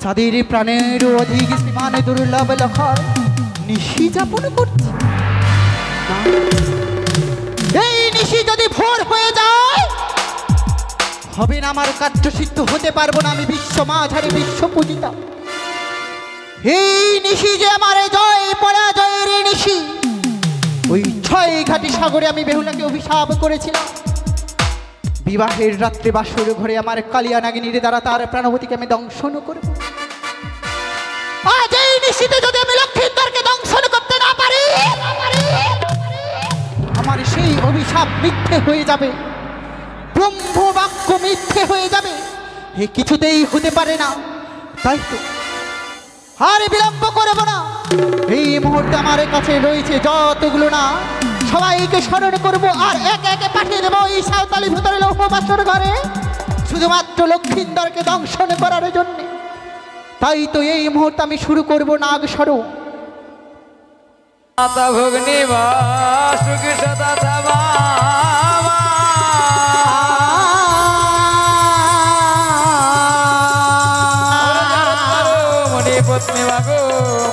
তাদের প্রাণের অধিক সীমান দুর্লভ লক্ষণ নিশি যাপন করছে। এই নিশি যদি ভোর হয়ে যায় হবে না আমার কার্যসিদ্ধ, হতে পারবো না আমি বিশ্ব মাঝারি বিশ্ব পূজিতা। এই নিশি যে আমার জয় পরাজয়ের নিশি, ওই 6 ঘাটি সাগরে আমি বেহুলাকে অভিশাপ করেছিলাম। বিবাহের রাত্রে বাসর ঘরে আমার কালিয়া নাগিনীর দ্বারা তার প্রাণবতীকে আমি দংশন করব। আজ এই নিশিতে যদি আমি লক্ষ্মীন্দরকে দংশন করতে না পারি, আমার সেই অভিশাপ মিথ্যে হয়ে যাবে, ব্রহ্মবাক্য মিথ্যে হয়ে যাবে। এ কিছুতেই হতে পারে না। তাই তো আর বিলম্ব করব না। এই মুহূর্তে আমার কাছে রয়েছে যতগুলো না, সবাইকে স্মরণ করব আর একে একে পাঠিয়ে দেবো এই সাঁওতালি ভূতরে লৌহ বাসর ঘরে, শুধুমাত্র লক্ষ্মীন্দরকে দংশন করার জন্য। তাই তো এই মুহূর্তে আমি শুরু করব নাগ স্বরূপ। মাতা ভগ্নি বাসুকি সদা থামা মণি পত্নী মাগো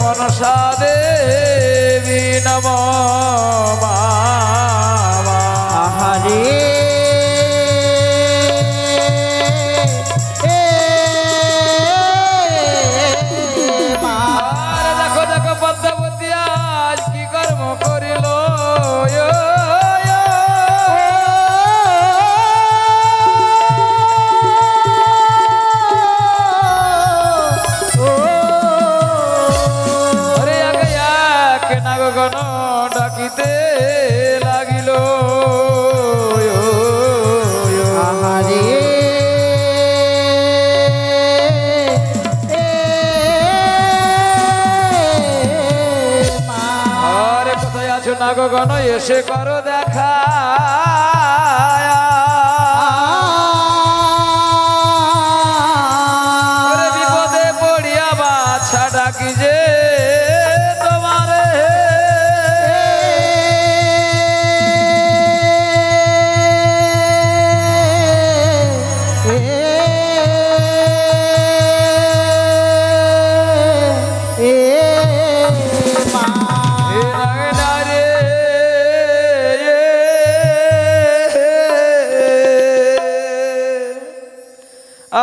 মনসা দেবী নম আহারে দেখো দেখো পদ্মাবতী আজ কি কর্ম করিল। নাগগণ ডাকিতে লাগিল আহারে আরে কোথায় আছো নাগগণ এসে করো দেখা। বিপদে পড়িয়া বাছা ডাকি যে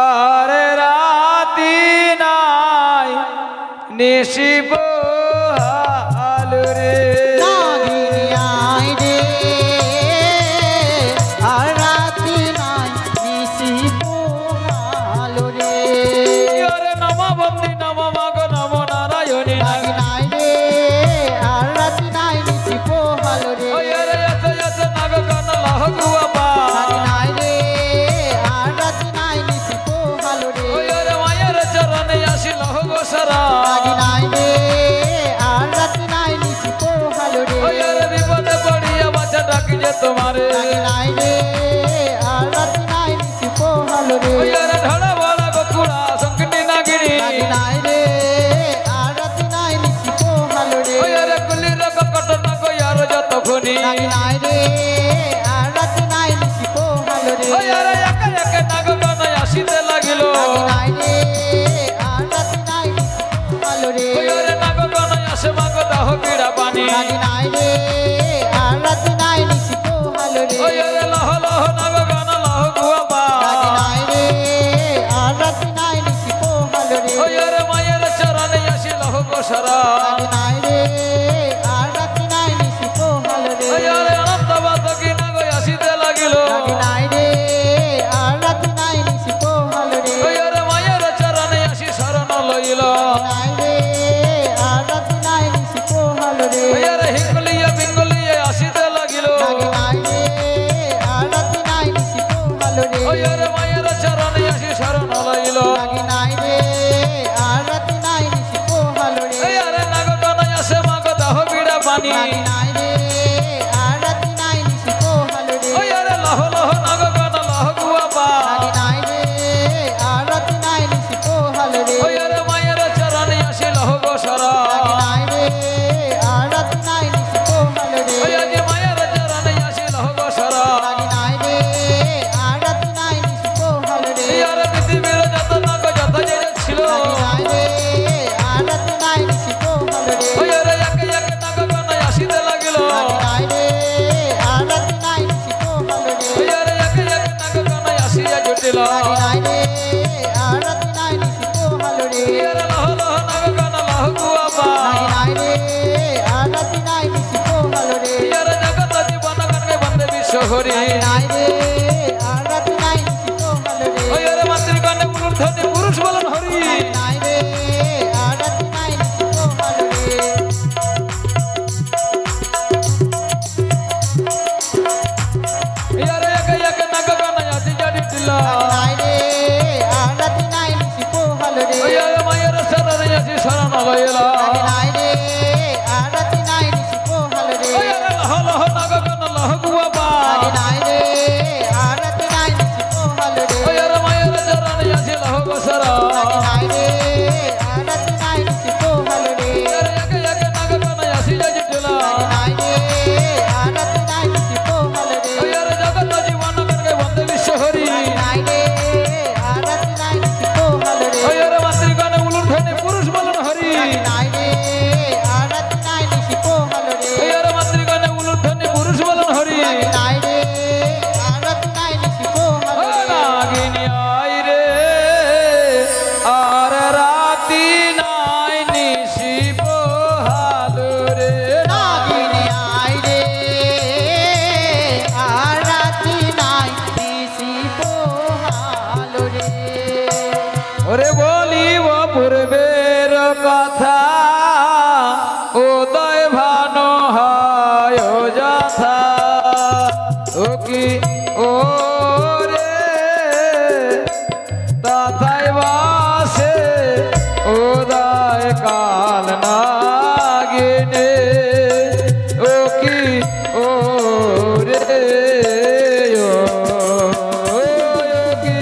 আরে রাতি নাই নিশি পোহালো রে নাগিনী আয় রে, আর রাতি নাই নিশি পোহালো রে। ওরে নম বন্দী নম মাগ নম নারায়ণী নাগিনী আয় রে, আর রাতি নাই নিশি পোহালো রে। ওরে এত এত নাগগণ লহ গুয়াপা নাগিনী আয় রে, আর রাতি নাই নিশি পোহালো রে। ওরে মায়ের চরণে আসি লহ গোসরা নাগিনী আয় রে, আর রাতি নাই নিশি পোহালো রে। ওরে বিপদে পড়িয়া বাছা ডাকি যে তোমারে নাগিনী আয় রে, আর রাতি নাই নিশি পোহালো রে। ওরে ঢড়া বড় গোকুড়া সংকটি নাগিনী নাগিনী আয় রে, আর রাতি নাই নিশি পোহালো রে। ওরে কুলির কটন কইয়ার যত খুনি নাগিনী আয় রে, আর রাতি নাই নিশি পোহালো রে। ওরে একে একে নাগগণ আসিতে লাগিল। নাগিনী আয় রে, আর রাতি নাই নিশি পোহালো রে। ওরে নাগগণ আসে মাগ দাহ পীড়া পানি নাগিনী আয় রে, আর রাতি নাই নিশি পোহালো রে। ওরে লহ লহ নাগগণ লহ গুয়াপা নাগিনী আয় রে, আর রাতি নাই নিশি পোহালো রে। ওরে মায়ের চরণে আসি লহ গোসরা নাগিনী আয় রে, আর রাতি নাই নিশি পোহালো রে। ওরে অনন্ত বাতকি নাগ আসিতে লাগিল। নাগিনী আয় রে, আর রাতি নাই নিশি পোহালো রে। ওরে মায়ের চরণে আসি শরণ লইল। নাগিনী আয় রে, আর রাতি নাই নিশি পোহালো রে। ওরে হিঙ্গলিয়ে বিঙ্গলিয়ে আসিতে লাগিল। নাগিনী আয় রে, আর রাতি নাই নিশি পোহালো রে। ওরে মায়ের চরণে আসি শরণ লইল। নাগিনী আয় রে, আর রাতি নাই নিশি পোহালো রে। ওরে নাগগণ দিল নাই রে আর রাতি নাই নিশি পোহালো রে লহ লহ নাগ গান লহ গুয়াবা নাই রে আর রাতি নাই নিশি পোহালো রে জগত জীবন গণকে বন্দে বিশ্বহরি নাই রে আর রাতি নাই নিশি পোহালো রে মাতৃগণে ঊর্ধ্বনি পুরুষ বলন হরি নাই রে আর রাতি নাই নিশি পোহালো রে নাগ গান আসি জানি দিল নাই রে আর রাতি নাই নিশি পোহালো রে মায়ের শরণে আসি শরণ লইলা নাই রে আর রাতি নাই নিশি পোহালো রে লহ লহ নাগ গান লহ গুয়াবা নাই রে আর রাতি নাই নিশি পোহালো রে মায়ের চরণে আসি লহ বসরা নাই রে আর রাতি নাই নিশি পোহালো রে নাগ গান আসি জানি দিল নাই রে আর রাতি নাই নিশি পোহালো রে জগত জীবন গণকে বন্দে বিশ্বহরি নাই রে আর রাতি নাই নিশি পোহালো রে মাতৃগণে ঊর্ধ্বনি পুরুষ বলন হরি নাই রে আর রাতি নাই নিশি পোহালো রে মাতৃগণে ঊর্ধ্বনি পুরুষ বলন হরি নাই রে আর রাতি নাই নিশি পোহালো রে নাগিনী আই রে আর রাতি নাই নিশি পোহালো রে নাগিনী আই রে আর রাতি নাই নিশি পোহালো রে ওরে বলিব পূর্বের কথা উদয় ভানো হয় যথা ও কি ও রে তাথাই বাসে উদয় কাল নাগিনে ও কি ও রে ও কি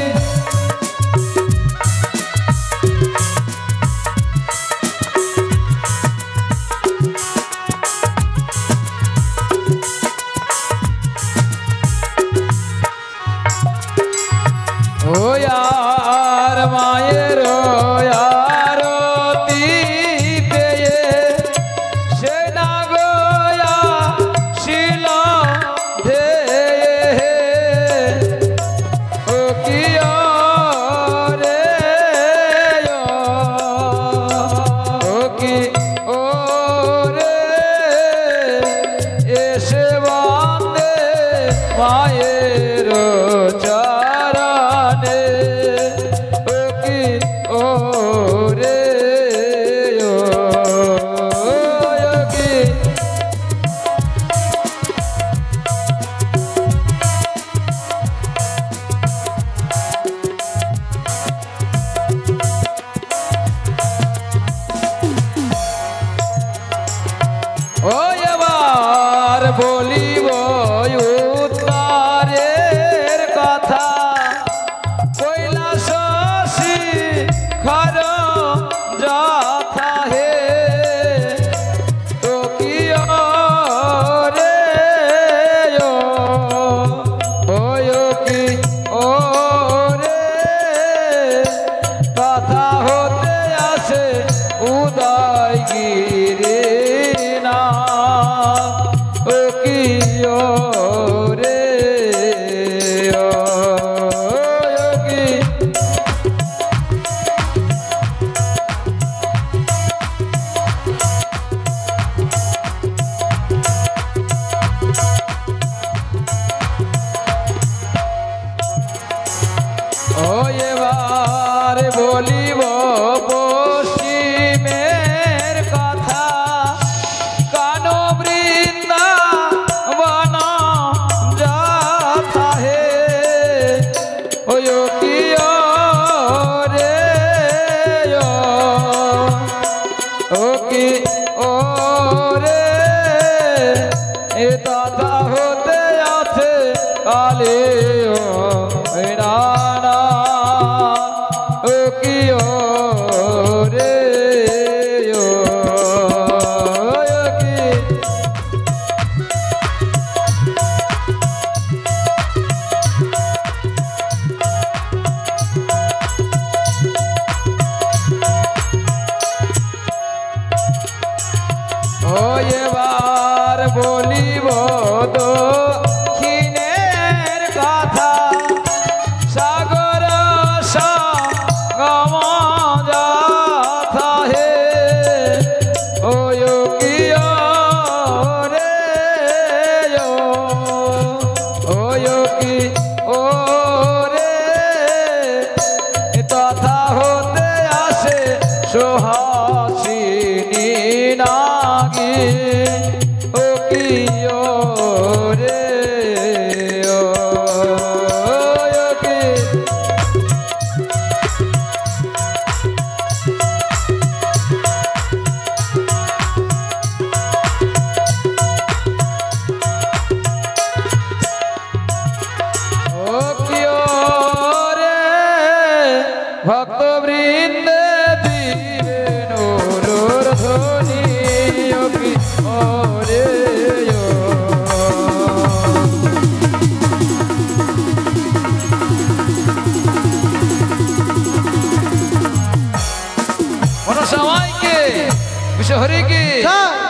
ও यार মায়ের আরতি সে না গোয়া শিল ধে ও কি রে ও কি ও রে এসে বন্দে মায়ের চরণে ও কি ও রে ও কি ও এবার বলিব উত্তরের কথা কৈলাস শিখর যথা হে তো কি রে ও কি ও রে কথা হতে আসে উদয়গিরি না ও কি ও রে ও কি ও এবার বলিব পশ্চিমের কথা কান বৃন্দাবন যথা হে ও কি রে ও কি ও রে এ দাদা হতে আছে কালে ও রানা ও কি ও রে ও কি ও এবার বলিব দক্ষিণের কথা সাগর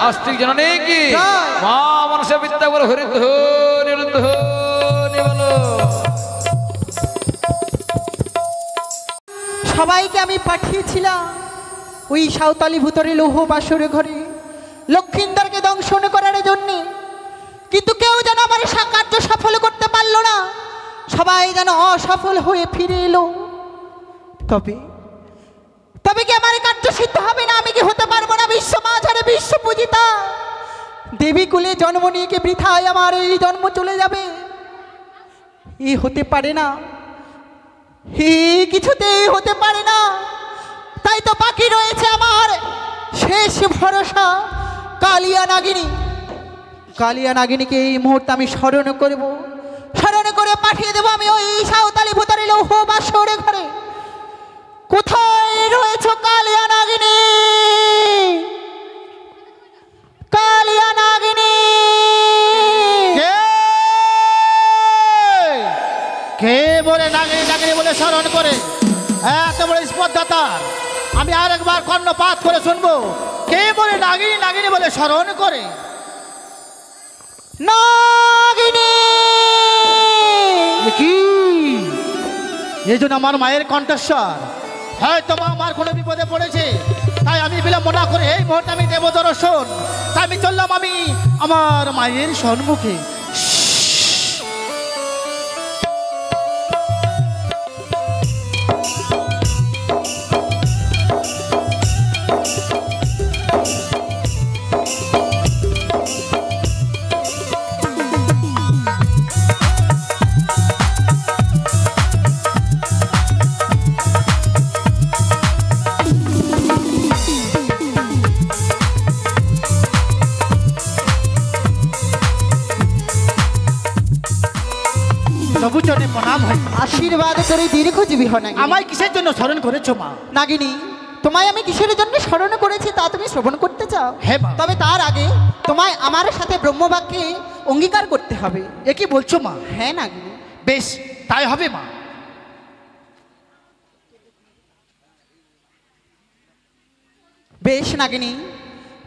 নাস্তিক জননী কি জয়। মা মনসা বিদ্যা বলে হরিদ্ধ নিরুদ্ধ নিবলো। সবাইকে আমি পাঠিয়েছিলাম ওই সাঁওতালি ভূতরে লৌহ বাসর ঘরে লক্ষিন্দরকে দংশন করার জন্যে, কিন্তু কেউ যেন আমার কার্য সফল করতে পারলো না, সবাই যেন অসফল হয়ে ফিরে এলো। তবে তবে কি আমার কার্য সিদ্ধ হবে না? আমি কি হতে পারবো না বিশ্ব মাঝারে বিশ্ব পূজিতা দেবী কুলে জন্ম নিয়ে কি বৃথায় আমার এই জন্ম চলে যাবে? এই হতে পারে না, কিছুতেই হতে পারে না। তাই তো বাকি রয়েছে আমার শেষ ভরসা কালিয়া নাগিনী। কালিয়া নাগিনীকে এই মুহূর্তে আমি স্মরণ করব, স্মরণ করে পাঠিয়ে দেবো আমি ওই সাঁওতালি ভূতারি লৌহ বাসর ঘরে। কোথায় রয়েছে কালিয়া নাগিনী? কালিয়া নাগিনী কে বলে নাগিনী নাগিনী বলে স্মরণ করে? এত বড় স্পর্ধাতার আমি আর একবার কর্ণপাত করে শুনবো। কে বলে নাগিনী নাগিনী বলে স্মরণ করে? নাগিনী কি এই জন্য আমার মায়ের কণ্ঠস্বর, হয়তো মা আমার কোনো বিপদে পড়েছে, তাই আমি বিলম্ব না করে এই মুহূর্তে আমি দেব দর্শন। তাই আমি চললাম আমি আমার মায়ের সম্মুখে। সবুচনে প্রণাম হয়। আশীর্বাদ করে দীর্ঘজীবী হন। আমায় কিসের জন্য স্মরণ করেছো মা? নাগিনী, তোমায় আমি কিসের জন্য স্মরণ করেছি তা তুমি শ্রবণ করতে চাও? হ্যাঁ মা। তবে তার আগে তোমায় আমার সাথে ব্রহ্মবাক্যে অঙ্গীকার করতে হবে। এ কি বলছো মা? হ্যাঁ নাগিনী। বেশ, তাই হবে মা। বেশ নাগিনী,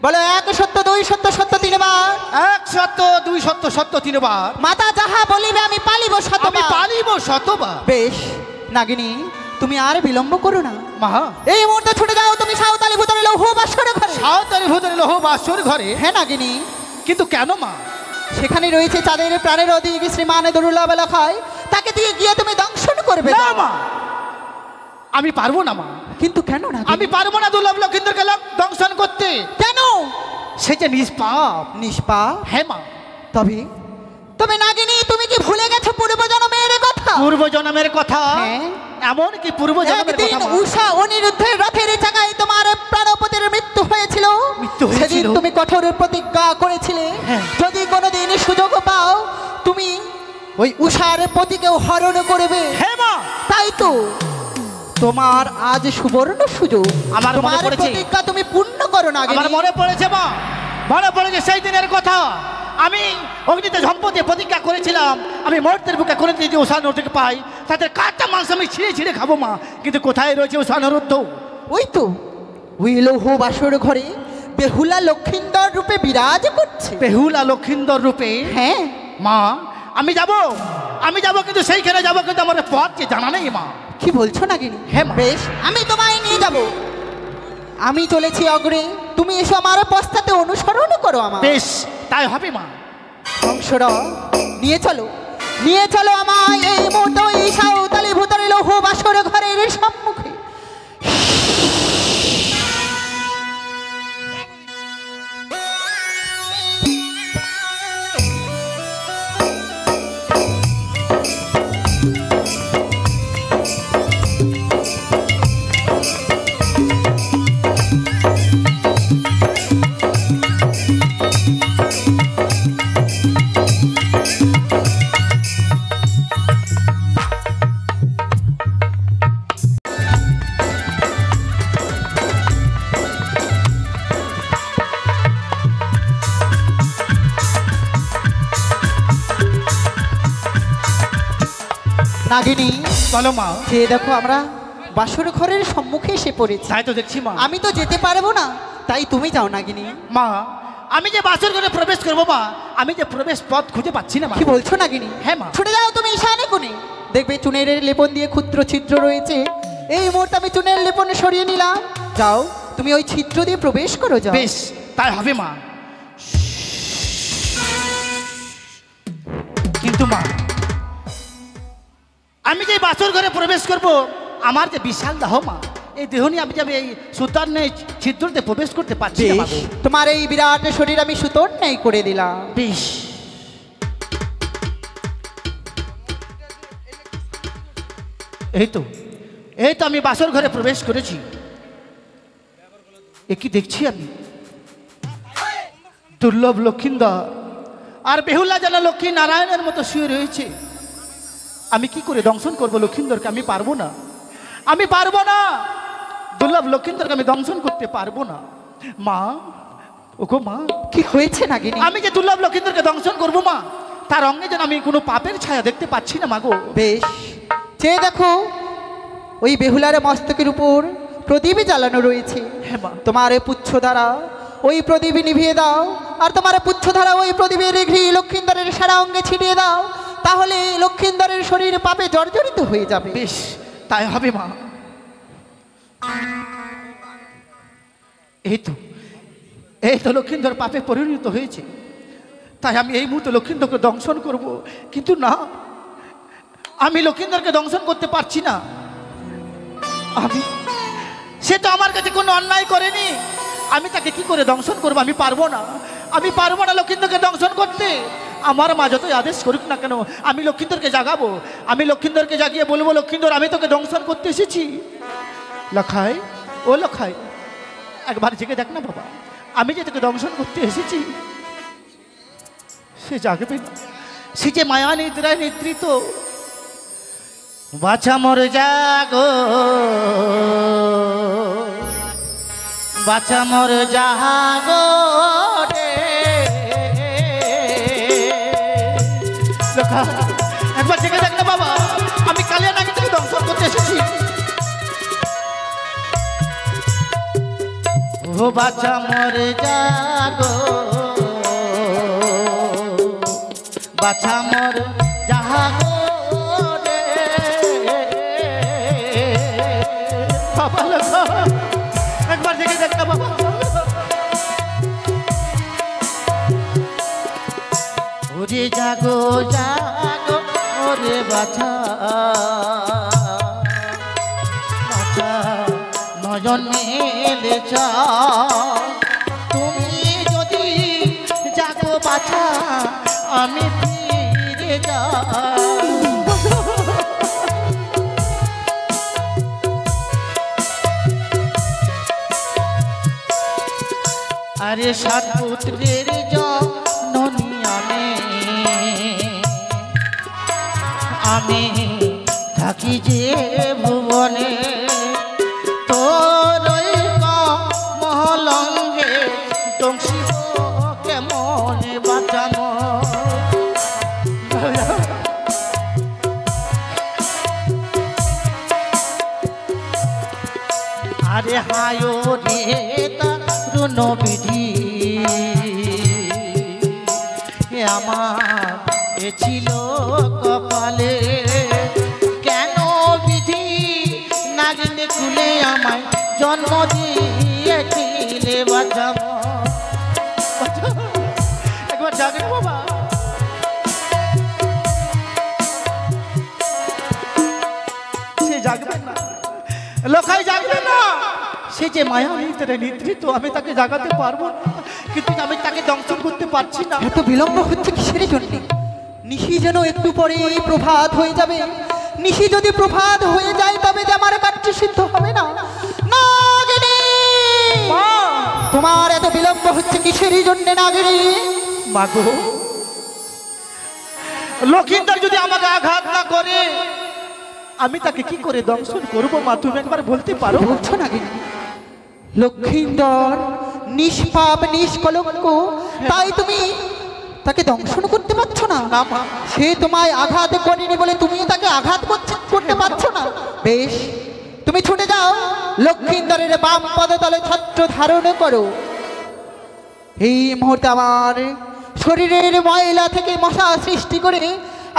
বলো এক সত্য দুই সত্য সত্য তিনবার। এক সত্য দুই সত্য সত্য তিনবার। মাতা যাহা বলিবে আমি পালিব আমি শতবার। পালিব শতবার। বেশ নাগিনী, তুমি আর বিলম্ব করো না, মা এই মুহূর্তে ছুটে যাও তুমি সাঁওতালি ভূতরে লৌহ বাসর ঘরে। সাঁওতালি ভূতরে লৌহ বাসর ঘরে? হ্যাঁ নাগিনী। কিন্তু কেন মা? সেখানে রয়েছে চাঁদের প্রাণের অধিক শ্রীমান দুর্লভ লেখায়, তাকে দিয়ে গিয়ে তুমি দংশন করবে। না মা, আমি পারবো না মা। কিন্তু কেন না? আমি পারবো না দুর্লভ লক্ষিন্দরকে দংশন করতে। কেন? সে যে নিষ্পাপ। নিষ্পাপ? হ্যাঁ মা। তবে তবে নাগিনী, তুমি কি ভুলে গেছো পূর্বজন্মের কথা? পূর্বজন্মের কথা? হ্যাঁ। এমন কি পূর্বজন্মের একদিন কথা? উষা অনিরুদ্ধের রথের চাকায় তোমার প্রাণপতির মৃত্যু হয়েছিল। মৃত্যু হয়েছিল। সেদিন তুমি কঠোর প্রতিজ্ঞা করেছিলে, হ্যাঁ। যদি কোনোদিন সুযোগ পাও তুমি ওই উষার পতিকেও হরণ করবে। হ্যাঁ মা। তাই তো তোমার আজ সুবর্ণ সুযোগ। আমার মনে তোমার পড়েছে। প্রতিজ্ঞা তুমি পূর্ণ করো না। আমার মনে পড়েছে মা, মনে পড়েছে সেই দিনের কথা। আমি অগ্নিতে ঝম্পতে প্রতিজ্ঞা করেছিলাম, আমি মর্তের বুকে করে যদি উষানুরুদ্ধকে পাই তাদের কাঠটা মাংস আমি ছিঁড়ে ছিঁড়ে খাবো মা। কিন্তু কোথায় রয়েছে উষানুরুদ্ধ? ওই তো ওই লৌহ বাসর ঘরে বেহুলা লক্ষিন্দর রূপে বিরাজ করছে। বেহুলা লক্ষিন্দর রূপে? হ্যাঁ মা, আমি যাব কিন্তু সেইখানে যাব, কিন্তু আমার পথ যে জানা নেই মা। কি বলছো নাগিনী? হ্যাঁ মা। বেশ, আমি তোমায় নিয়ে যাব। আমি চলেছি অগ্রে, তুমি এসো আমার পশ্চাতে অনুসরণ করো আমার। বেশ, তাই হবে মা। হংসরা নিয়ে চলো, নিয়ে চলো আমায় এই মুহূর্তে এই সাঁওতালি ভূতরে লৌহ বাসর ঘরের সম্মুখে। নাগিনী, বলো মা। যে দেখো আমরা বাসর ঘরের সম্মুখে এসে পড়েছি। তাই তো দেখছি মা। আমি তো যেতে পারবো না, তাই তুমি যাও নাগিনী। মা, আমি যে বাসর ঘরে প্রবেশ করবো মা, আমি যে প্রবেশ পথ খুঁজে পাচ্ছি না মা। কি বলছো নাগিনী? হ্যাঁ মা। ছুটে যাও তুমি ঈশানে কোণে, দেখবে চুনের লেপন দিয়ে ক্ষুদ্র ছিদ্র রয়েছে। এই মুহূর্তে আমি চুনের লেপন সরিয়ে নিলাম, যাও তুমি ওই ছিদ্র দিয়ে প্রবেশ করো, যাও। বেশ তাই হবে মা। কিন্তু মা, আমি যে বাসর ঘরে প্রবেশ করব, আমার যে বিশাল দেহ মা, এই দেহ নিয়ে আমি যাবে এই সুতার নেই ছিদ্রতে প্রবেশ করতে পারছি না মা বেশ, গো। তোমার এই বিরাট শরীর আমি সুতোর নেই করে দিলাম। বেশ, এই তো আমি বাসর ঘরে প্রবেশ করেছি। এ কি দেখছি আমি? দুর্লভ লক্ষিন্দর আর বেহুলা যেন লক্ষ্মী নারায়ণের মতো শুয়ে রয়েছে। আমি কি করে দংশন করবো লক্ষিন্দরকে? আমি পারবো না, আমি পারবো না। দুর্লভ লক্ষিন্দরকে আমি দংশন করতে পারবো না। মা, ওগো মা, কি হয়েছে নাগিনী? আমি যে দুর্লভ লক্ষিন্দরকে দংশন করবো মা, তার অঙ্গে যেন আমি কোনো পাপের ছায়া দেখতে পাচ্ছি না মাগো। বেশ, চেয়ে দেখো, ওই বেহুলার মস্তকের উপর প্রদীপ জ্বালানো রয়েছে। হ্যাঁ মা। তোমার পুচ্ছ দ্বারা ওই প্রদীপ নিভিয়ে দাও, আর তোমার পুচ্ছ দ্বারা ওই প্রদীপের ঘি লক্ষিন্দরের সারা অঙ্গে ছিটিয়ে দাও, তাহলে লক্ষিন্দরের শরীর পাপে জর্জরিত হয়ে যাবে। বেশ তাই হবে মা। এই তো লক্ষিন্দর পাপে পরিণত হয়েছে, তাই আমি এই মুহূর্তে লক্ষিন্দরকে দংশন করব। কিন্তু না, আমি লক্ষিন্দরকে দংশন করতে পারছি না। সে তো আমার কাছে কোনো অন্যায় করেনি, আমি তাকে কি করে দংশন করবো? আমি পারবো না, আমি পারবো না লক্ষিন্দরকে দংশন করতে। আমার মা যতই আদেশ করুক না কেন, আমি লক্ষিন্দরকে জাগাবো। আমি লক্ষিন্দরকে জাগিয়ে বলবো, লক্ষিন্দর আমি তোকে দংশন করতে এসেছি। লখাই, ও লখাই, একবার জেগে দেখ না বাবা, আমি যে তোকে দংশন করতে এসেছি। সে জাগবে না, সে যে মায়া নিদ্রায় নিদ্রিত। বাছা মোর জাগো, বাছা মোর জাগো রে। একবার জেগে দেখ না বাবা, আমি কালিয়া নাকি তোকে দংশন করতে এসেছি। ও বাছা মোর জাগো, বাছা মোর জাগো রে। বাবা লগা, একবার জেগে দেখ না বাবা। ওরে জাগো জাগো ওরে বাছা, বাছা নয়ন মেলে চাও। তুমি যদি জাগো বাছা, আমি ফিরে যাই। আরে সাত পুত্রের জননী আমি থাকি যে ভুবনে, তোর মহলঙ্গে দংশিব কেমন বাঁচানো। আরে হায় রে তারুণ বিধি, আমার এ ছিল কপালে। কেন বিধি নাগিনে কুলে আমায় জন্ম দিয়েছিলে বাঁচাবো। একবার জাগেন বাবা। সে জাগবে না, লোকাই জাগবে না। সে যে মায়া নিদ্রে নিদ্রিত, আমি তাকে জাগাতে পারবো না, কিন্তু আমি তাকে দংশন করতে পারছি না। এত বিলম্ব হচ্ছে কিসের জন্য? নিশি যেন একটু পরে প্রভাত হয়ে যাবে। নিশি যদি প্রভাত হয়ে যায়, তবে যে আমার কার্য সিদ্ধ হবে না। নাগিনী, তোমার এত বিলম্ব হচ্ছে কিসের জন্য নাগিনী? মাগো, লক্ষিন্দর যদি আমাকে আঘাত না করে, আমি তাকে কি করে দংশন করবো মা? তুমি একবার বলতে পারো? বলছো নাগিনী, লক্ষিন্দর নিষ্পাপ নিষ্কলঙ্ক, তাই তুমি তাকে দংশন করতে পারছো না? না মা। সে তোমায় আঘাত করেনি বলে তুমিও তাকে আঘাত করতে পারছো না। বেশ, তুমি ছুটে যাও, লক্ষিন্দরের বাম পদতলে ছত্র ধারণ করো। এই মুহূর্তে আমার শরীরের ময়লা থেকে মশা সৃষ্টি করে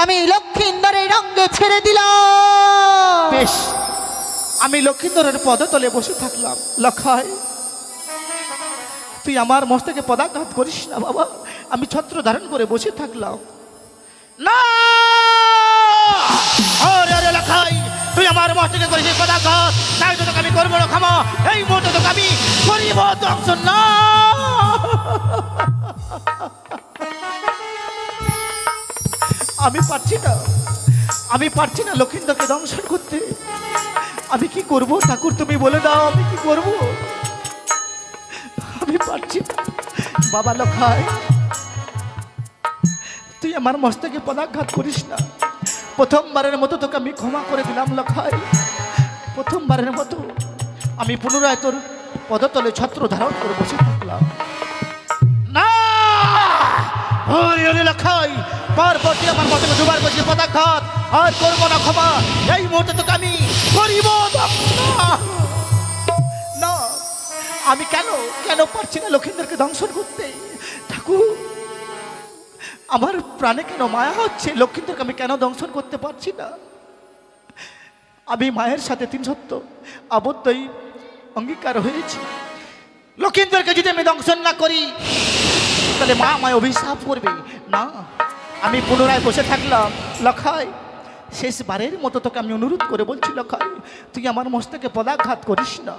আমি লক্ষিন্দরের রঙে ছেড়ে দিলাম। বেশ, আমি লক্ষিন্দরের পদতলে বসে থাকলাম। লক্ষাই, তুই আমার মস্তকে পদাঘাত করিস না বাবা। আমি ছত্র ধারণ করে বসে থাকলাম। না, আরে আরে লক্ষাই, তুই আমার মস্তকে করেছিস পদাঘাত, তাই তো তোকে আমি করবো না ক্ষমা। এই মুহূর্তে তোকে আমি করিব ধ্বংস। না, আমি পারছি না, আমি পারছি না লক্ষিন্দরকে দংশন করতে। আমি কি করব ঠাকুর, তুমি বলে দাও আমি কি করব? আমি পারছি না বাবা। লক্ষাই, তুই আমার মস্তকে পদাঘাত করিস না। প্রথমবারের মতো তোকে আমি ক্ষমা করে দিলাম লক্ষাই। প্রথমবারের মতো আমি পুনরায় তোর পদতলে ছত্র ধারণ করে বসে থাকলাম। না, লক্ষাই, পরবর্তী আমার মতো দুবার করছি পদাঘাত, আর করবো না ক্ষমা। এই মুহূর্তে তোকে আমি করিব না। আমি কেন কেন পারছি না লক্ষিন্দরকে দংশন করতে? ঠাকুর, আমার প্রাণে কেন মায়া হচ্ছে? লক্ষিন্দরকে আমি কেন দংশন করতে পারছি না? আমি মায়ের সাথে 3 সত্য আবদ্ধই অঙ্গীকার হয়েছি। লক্ষিন্দরকে যদি আমি দংশন না করি তাহলে মা আমায় অভিশাপ করবে। না, আমি পুনরায় বসে থাকলাম। লক্ষাই, শেষবারের মতো তোকে আমি অনুরোধ করে বলছি লক্ষাই, তুই আমার মস্তকে পদাঘাত করিস না।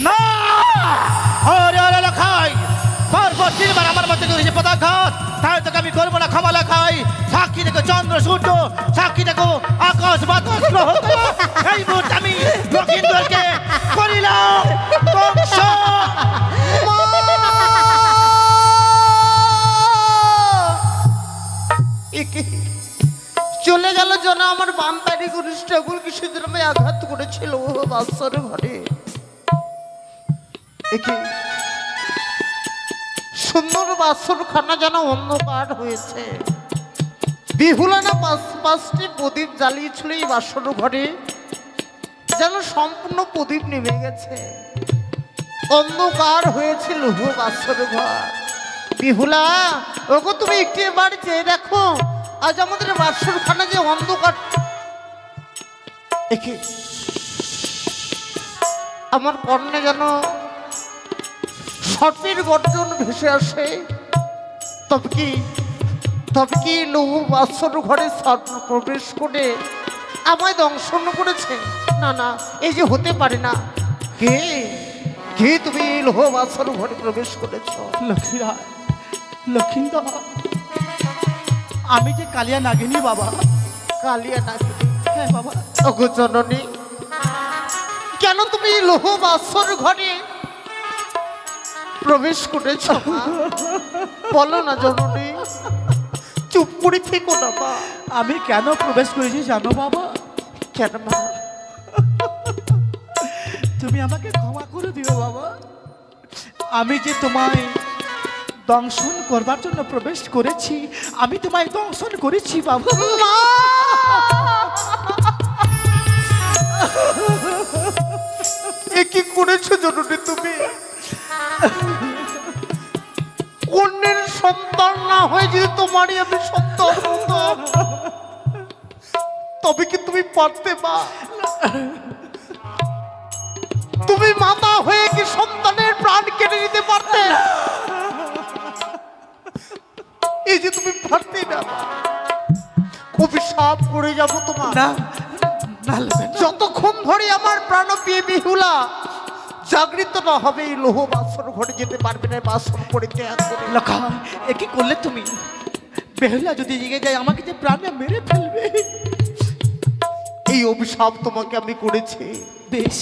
না, আরে আরে লক্ষাই, পরপর 3 বার আমার মস্তকে করেছে পদাঘাত, তাই তোকে আমি করবো না ক্ষমা। লক্ষাই, সাক্ষী দেখো চন্দ্র সূর্য, সাক্ষী দেখো আকাশ বাতাস গ্রহ। এই মুহূর্তে আমি লক্ষিন্দরকে করিলাম ধ্বংস। চলে গেল যেন আমার বাম পাড়ি করিস ঠাকুর কি সেদিন আমি আঘাত করেছিল বাচ্চার ঘরে। সুন্দর বাসরখানা যেন অন্ধকার হয়েছে। বিহুলা না 5টি প্রদীপ জ্বালিয়েছিল এই বাসর ঘরে, যেন সম্পূর্ণ প্রদীপ নেমে গেছে, অন্ধকার হয়েছিল বাসর ঘর। বিহুলা, ওগো তুমি একটু এবার চেয়ে দেখো, আজ আমাদের বাসরখানা যে অন্ধকার। আমার কর্ণে যেন সর্পের গর্জন ভেসে আসে। তবে কি লৌহ বাসর ঘরে সর্প প্রবেশ করে আমায় দংশন করেছে? না না, এই যে হতে পারে না। কে কে তুমি লৌহ বাসর ঘরে প্রবেশ করেছ? লক্ষিন্দর, আমি যে কালিয়া নাগিনী বাবা। কালিয়া নাগিনী? হ্যাঁ বাবা। ওগো জননী, কেন তুমি লৌহ বাসর ঘরে প্রবেশ করেছ? বলো না জননী, চুপ করে থেকো না মা। আমি কেন প্রবেশ করেছি জানো বাবা? কেন মা? তুমি আমাকে ক্ষমা করে দিও বাবা। আমি যে তোমায় দংশন করবার জন্য প্রবেশ করেছি, আমি তোমায় দংশন করেছি বাবা। এ কি করেছো জননী তুমি? অন্যের সন্তান না হয়ে যদি তোমারই আমি সন্তান হতাম, তবে কি তুমি পারতে মা? তুমি মাতা হয়ে কি সন্তানের প্রাণ কেটে নিতে পারতে? এই যে তুমি পারতে না, অভিশাপ করে যাবো তোমার। না, যতক্ষণ ধরে আমার প্রাণ প্রিয় বিহুলা জাগৃত না হবে, এই লৌহ বাসর ঘরে যেতে পারবে না। বাসর করে ত্যাগ করে। লক্ষা, এ কি করলে তুমি? বেহুলা যদি জেগে যায় আমাকে যে প্রাণে মেরে ফেলবে। এই অভিশাপ তোমাকে আমি করেছি। বেশ,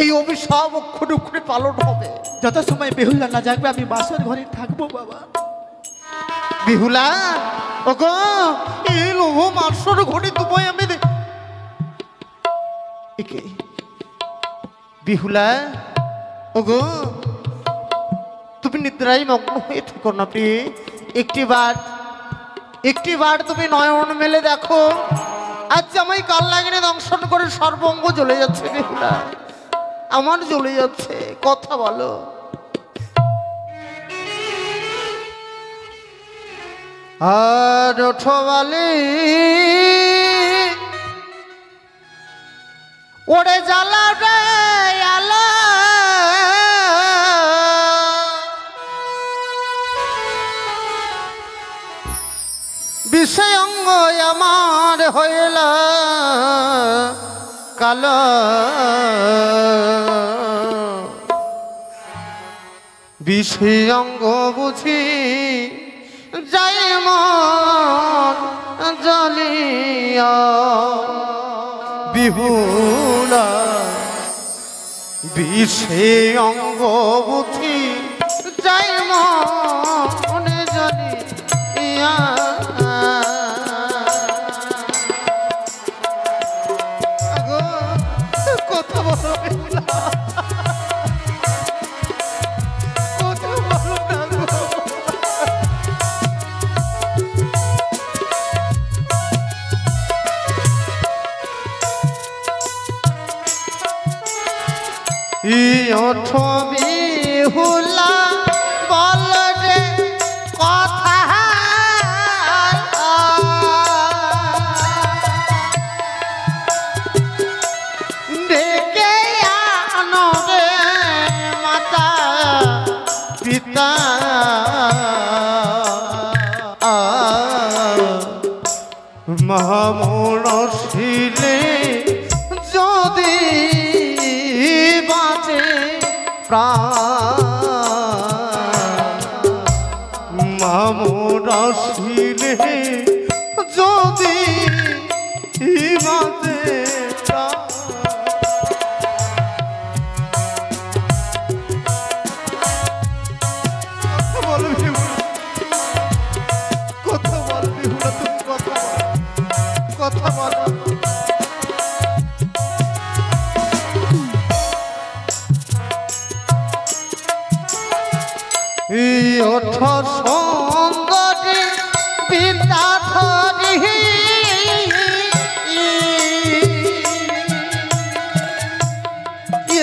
এই অভিশাপ অক্ষরে অক্ষরে পালন হবে। যত সময় বেহুলা না জাগবে আমি বাসর ঘরে থাকবো বাবা। বিহুলা, ওগো, এই লৌহ বাসর ঘরে তোমায় আমি বিহুলা, ওগো, তুমি নিদ্রায় মগ্ন হয়ে থেকো না প্রিয়। একটি বার তুমি নয়ন মেলে দেখো, আজ আমায় কাল লাগিনে দংশন করে সর্বঙ্গ জ্বলে যাচ্ছে। বিহুলা, আমার জ্বলে যাচ্ছে, কথা বলো। আর ওঠোয়ালি ওরে জ্বালা রে আলা বিষয় অঙ্গ আমার হইল কালো বিষয় অঙ্গ বুঝি যাই মন জ্বলিয়া বিহুলা বিষয় অঙ্গ বুঝি যাই মন জ্বলিয়া কথা বলো ছবি হুলা বল রে কথা ডেকে আনো রে মাতা পিতা মামুর শিলে যদি মামুর শিলে যদি মাঝে কথা বলবি তুমি কথা বল ওঠ সুন্দরী পিতা ধরি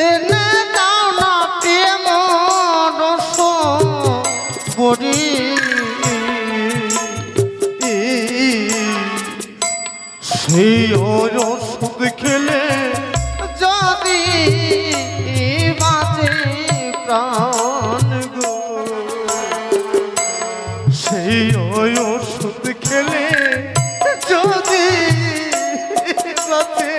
এনে দাও না প্রেম রস বড়ি সেই ওষুধ খেলে যদি বাঁচে প্রাণ সেই ওষুধ খেলে যদি বাঁচে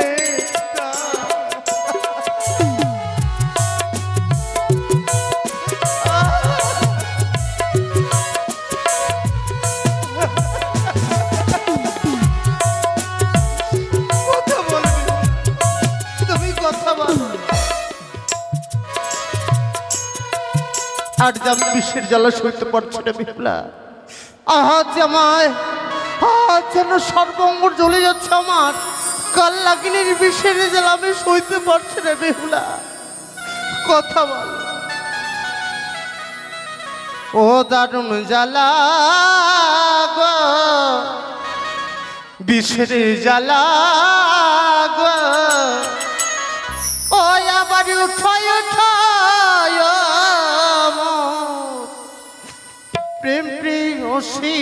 কথা বলবি তুমি কথা বল আর যাম বিশ্বের জ্বালা সইতে পারছি না বিপ্লা আজ আমায় আজ যেন সর্বঙ্গ জ্বলে যাচ্ছে আমার কাল লাগিনীর বিষের জ্বালা আমি সইতে পারছি না বেহুলা কথা বল ও দারুণ জ্বালা গো বিষের জ্বালা গো ও আবার উঠায় উঠায় প্রেম প্রিয়সী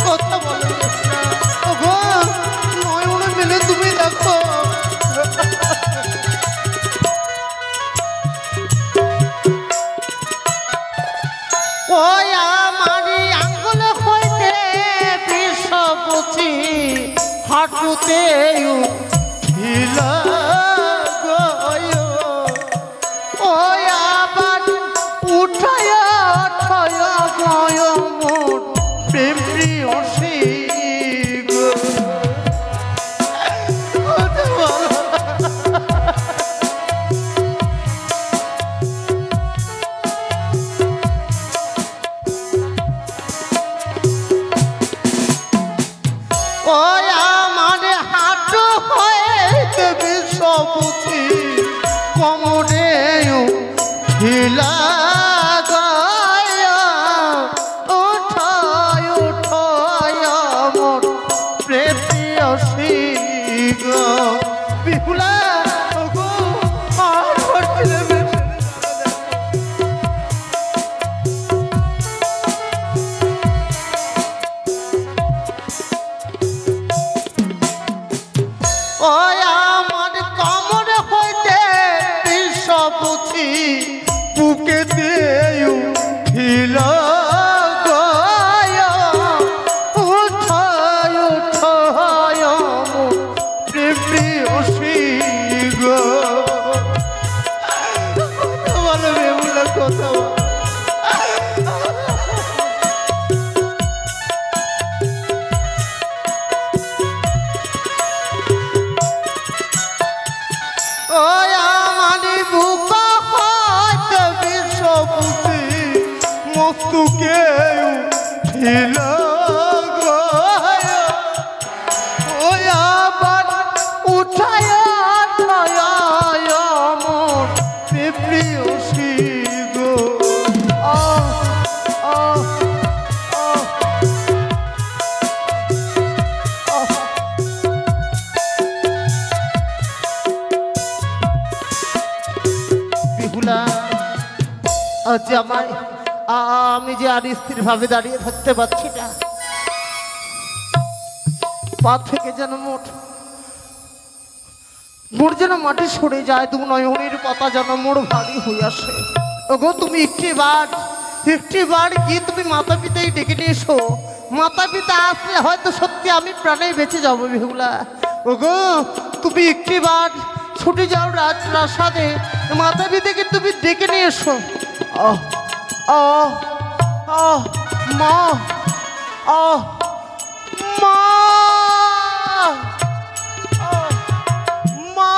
কথা বলো নয়নে মিলে তুমি দেখো ও আমারি আঙ্গুল হইতে বিষ বুঝি হাঁটুতে ছিল ও আবার উঠায় মোট প্রেম প্রিয়সী ও আমার হাঁটু হয়ে বস্তু কেউ ছিল গো, ওই আবার উঠায় মন প্রিয়সী গো। বিহুলা, আজ আমি যে আর স্থির ভাবে দাঁড়িয়ে থাকতে পারছি না, পা থেকে যেন মোর যেন মাটি সরে যায়, দু নয়নের পাতা যেন মোর ভারী হয়ে আসে। ওগো তুমি একটি বার কি তুমি মাতা পিতাই ডেকে নিয়ে এসো। মাতা পিতা আসলে হয়তো সত্যি আমি প্রাণে বেঁচে যাবো বিহুলা। ওগো তুমি একটি বার ছুটে যাও রাজপ্রাসাদে, মাতা পিতাকে তুমি ডেকে নিয়ে এসো। মা মা মা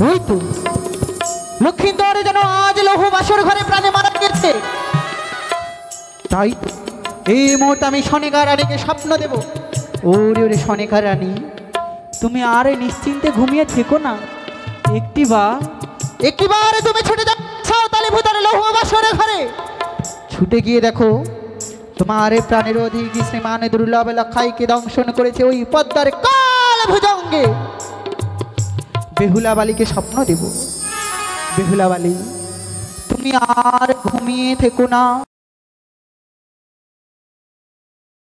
ওই তো লক্ষ্মীন্দরে যেন আজ লৌহ বাসর ঘরে প্রাণে মারা গেছে। তাই তো এই মুহূর্তে আমি সনেকা রানীকে স্বপ্ন দেব। ওরে ওরে সনেকা রানী, তুমি আর নিশ্চিন্তে ঘুমিয়ে থেকো না, একটিবারে তুমি ছুটে যাচ্ছ তালে ভূতার লৌহ বাসর ঘরে। ছুটে গিয়ে দেখো তোমার প্রাণের অধিক শ্রীমান দুর্লভ লক্ষাইকে দংশন করেছে ওই পদ্মার কাল ভুজঙ্গে। বেহুলা বালিকে স্বপ্ন দেব। বেহুলা বালি, তুমি আর ঘুমিয়ে থেকো না।